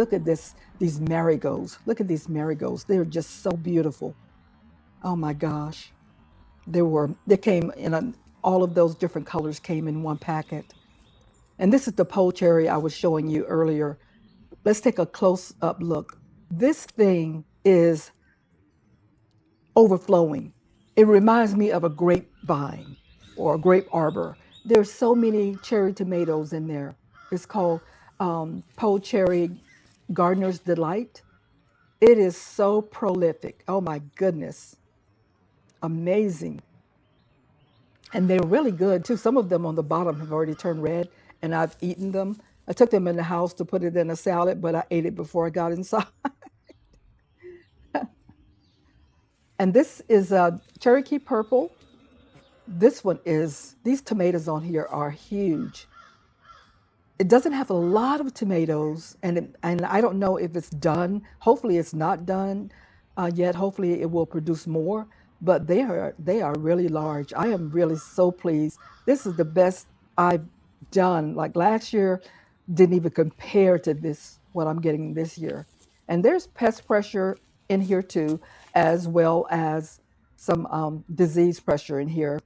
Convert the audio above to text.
Look at this, these marigolds. Look at these marigolds. They're just so beautiful. Oh my gosh. They came in all of those different colors came in one packet. And this is the pole cherry I was showing you earlier. Let's take a close up look. This thing is overflowing. It reminds me of a grapevine or a grape arbor. There's so many cherry tomatoes in there. It's called pole cherry gardener's delight. It is so prolific. Oh my goodness. Amazing. And they're really good too. Some of them on the bottom have already turned red, and I've eaten them. I took them in the house to put it in a salad, but I ate it before I got inside. And this is Cherokee purple. This one is, these tomatoes on here are huge. It doesn't have a lot of tomatoes, and I don't know if it's done. Hopefully, it's not done yet. Hopefully, it will produce more. But they are really large. I am really so pleased. This is the best I've done. Like last year, didn't even compare to this what I'm getting this year. And there's pest pressure in here too, as well as some disease pressure in here.